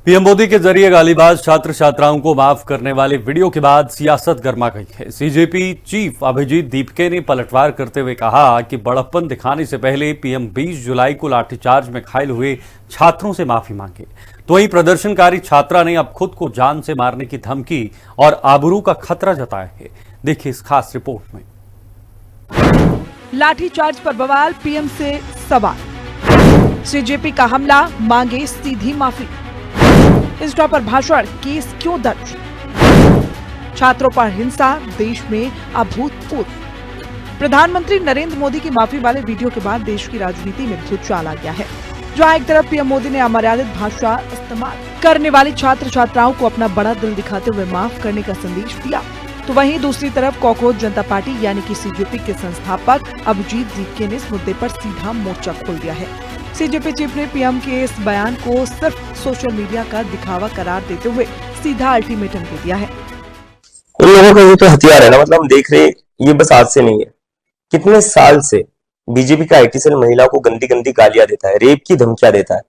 PM Modi के जरिए गालीबाज छात्र छात्राओं को माफ करने वाले वीडियो के बाद सियासत गर्मा गई है। सीजेपी चीफ अभिजीत दीपके ने पलटवार करते हुए कहा कि बड़प्पन दिखाने से पहले पीएम 20 जुलाई को लाठीचार्ज में घायल हुए छात्रों से माफी मांगे। तो वहीं प्रदर्शनकारी छात्रा ने अब खुद को जान से मारने की धमकी और आबरू का खतरा जताया है। देखिए इस खास रिपोर्ट में। लाठीचार्ज पर बवाल, पीएम से सवाल। सीजेपी का हमला, मांगे सीधी माफी। इंस्टा पर भाषण, केस क्यों दर्ज? छात्रों पर हिंसा, देश में अभूतपूर्व। प्रधानमंत्री नरेंद्र मोदी की माफी वाले वीडियो के बाद देश की राजनीति में भूचाल आ गया है। जहां एक तरफ पीएम मोदी ने अमर्यादित भाषा इस्तेमाल करने वाली छात्र छात्राओं को अपना बड़ा दिल दिखाते हुए माफ करने का संदेश दिया, तो वहीं दूसरी तरफ कॉकरोच जनता पार्टी यानी कि सीजेपी के संस्थापक अभिजीत दीपके ने इस मुद्दे पर सीधा मोर्चा खोल दिया है। सीजेपी चीफ ने पीएम के इस बयान को सिर्फ सोशल मीडिया का दिखावा करार देते हुए सीधा अल्टीमेटम दे दिया है। उन लोगों का ये तो हथियार है ना, मतलब हम देख रहे ये बस आज से नहीं है, कितने साल से बीजेपी का आईटी सेल महिलाओं को गंदी गंदी गालियां देता है, रेप की धमकियां देता है।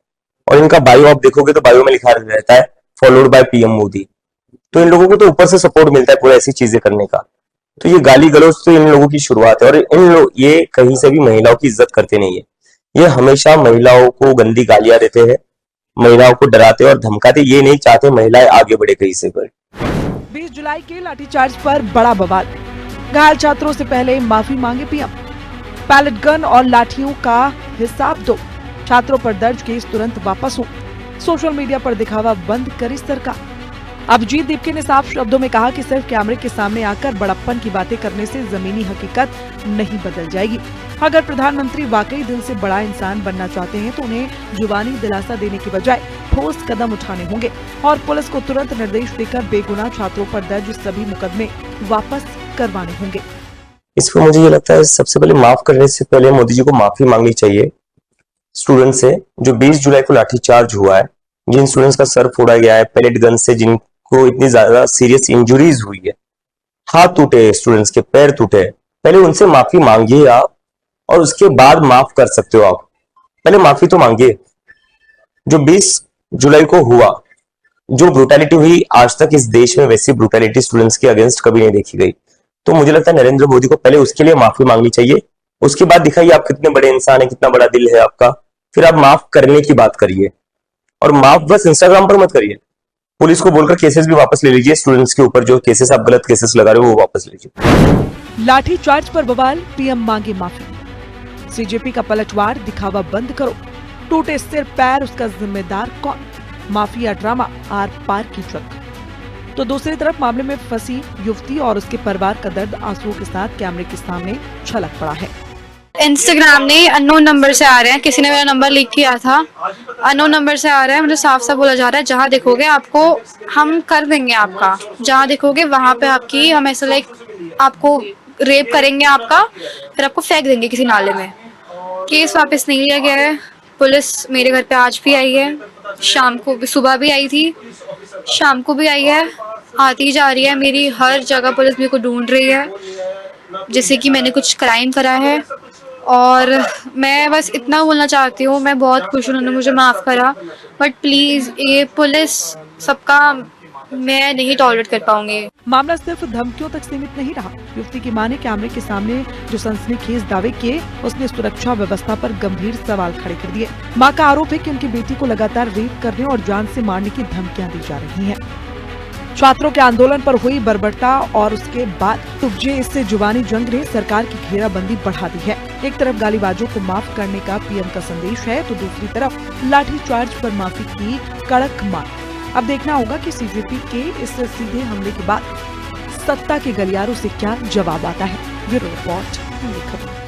और इनका बायो आप देखोगे तो बायो में लिखा रहता है फॉलोड बाय पीएम मोदी। तो इन लोगों को तो ऊपर से सपोर्ट मिलता है पूरा ऐसी चीजें करने का। तो ये गाली गलौज तो इन लोगों की शुरुआत है। और ये कहीं से भी महिलाओं की इज्जत करते नहीं है। ये हमेशा महिलाओं को गंदी गालियां देते हैं, महिलाओं को डराते और धमकाते, ये नहीं चाहते महिलाएं आगे बढ़े कहीं से बढ़े। 20 जुलाई के लाठीचार्ज पर बड़ा बवाल, घायल छात्रों से पहले माफी मांगे पीएम। पैलेट गन और लाठियों का हिसाब दो, छात्रों पर दर्ज केस तुरंत वापस हो, सोशल मीडिया पर दिखावा बंद करी सरकार। अभिजीत दीपके ने साफ शब्दों में कहा कि सिर्फ कैमरे के सामने आकर बड़प्पन की बातें करने से जमीनी हकीकत नहीं बदल जाएगी। अगर प्रधानमंत्री वाकई दिल से बड़ा इंसान बनना चाहते हैं तो उन्हें जुबानी दिलासा देने की बजाय ठोस कदम उठाने होंगे और पुलिस को तुरंत निर्देश देकर बेगुनाह छात्रों पर दर्ज सभी मुकदमे वापस करवाने होंगे। इस पर मुझे ये लगता है सबसे पहले माफ करने से पहले मोदी जी को माफी मांगनी चाहिए स्टूडेंट से। जो 20 जुलाई को लाठीचार्ज हुआ है, जिन स्टूडेंट्स का सर फोड़ा गया है पैलेट गन से, जिनको इतनी ज्यादा सीरियस इंजुरीज हुई है, हाथ टूटे स्टूडेंट्स के, पैर टूटे, पहले उनसे माफी मांगिए आप और उसके बाद माफ कर सकते हो आप। पहले माफी तो मांगिए। जो 20 जुलाई को हुआ, जो ब्रूटैलिटी हुई, आज तक इस देश में वैसी ब्रूटैलिटी स्टूडेंट्स के अगेंस्ट कभी नहीं देखी गई। तो मुझे लगता है नरेंद्र मोदी को पहले उसके लिए माफी मांगनी चाहिए। उसके बाद दिखाइए आप कितने बड़े इंसान है, कितना बड़ा दिल है आपका, फिर आप माफ करने की बात करिए। और माफ बस इंस्टाग्राम पर मत करिए, पुलिस को बोलकर केसेस भी वापस ले लीजिए। स्टूडेंट्स के ऊपर जो केसेस आप गलत केसेस लगा रहे हो वो वापस लीजिए। लाठीचार्ज पर बवाल, पीएम मांगे माफी। सीजेपी का पलटवार, दिखावा बंद करो, टूटे सिर पैर उसका जिम्मेदार कौन? माफिया ड्रामा आर पार की जंग। तो दूसरी तरफ मामले में फंसी युवती और उसके परिवार का दर्द आंसुओं के साथ कैमरे के सामने छलक पड़ा है। इंस्टाग्राम ने अननोन नंबर से आ रहे हैं, किसी ने मेरा नंबर लीक किया था, अननोन नंबर से आ रहा है। मुझे साफ साफ बोला जा रहा है जहाँ देखोगे आपको हम कर देंगे, आपका जहाँ देखोगे वहाँ पे आपकी हम ऐसा लाइक आपको रेप करेंगे आपका, फिर आपको फेंक देंगे किसी नाले में। केस वापस नहीं लिया गया है। पुलिस मेरे घर पे आज भी आई है, शाम को भी, सुबह भी आई थी, शाम को भी आई है, आती जा रही है। मेरी हर जगह पुलिस मेरे को ढूंढ रही है जैसे कि मैंने कुछ क्राइम करा है। और मैं बस इतना बोलना चाहती हूँ, मैं बहुत खुश हूँ उन्होंने मुझे माफ़ करा, बट प्लीज़ ये पुलिस सबका मैं नहीं टॉलरेट कर पाऊंगी। मामला सिर्फ धमकियों तक सीमित नहीं रहा। युवती की मां ने कैमरे के सामने जो सनसनीखेज दावे किए, उसने सुरक्षा व्यवस्था पर गंभीर सवाल खड़े कर दिए। मां का आरोप है कि उनकी बेटी को लगातार रेप करने और जान से मारने की धमकियां दी जा रही हैं। छात्रों के आंदोलन पर हुई बर्बरता और उसके बाद उपजे इससे जुबानी जंग ने सरकार की घेराबंदी बढ़ा दी है। एक तरफ गालीबाजों को माफ करने का पीएम का संदेश है, तो दूसरी तरफ लाठीचार्ज पर माफी की कड़क मांग। अब देखना होगा कि सीजेपी के इस सीधे हमले के बाद सत्ता के गलियारों से क्या जवाब आता है। Bureau report.